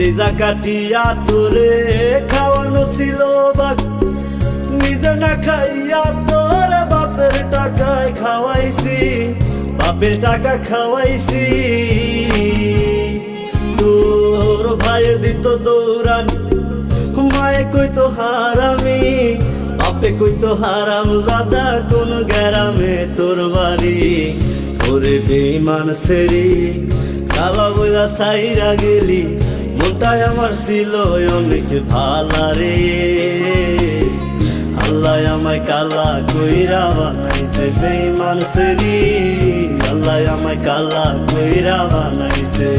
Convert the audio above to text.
লিজা কাটিয়া তোরে খাওয়ানো ছিল বাক, নিজে না খাইয়া তোরে বাপের টাকায় খাওয়াইছি, বাপের টাকা খাওয়াইছি। তোর ভাই দিত দৌড়ানি, মায়ে কইতো হারামি, বাপে কইতো হারাম জাদা, কোন গ্রামে তোর বাড়ি। ওরে বেঈমান সেরি কালা বইলা সাইরা গেলি, মনটাই আমার ছিল অনেক ভালা রে। আল্লাহ আমায় কালা কইরা বানাইছে বেঈমান সেরি, আল্লাহ আমায় কালা কইরা বানাইছে।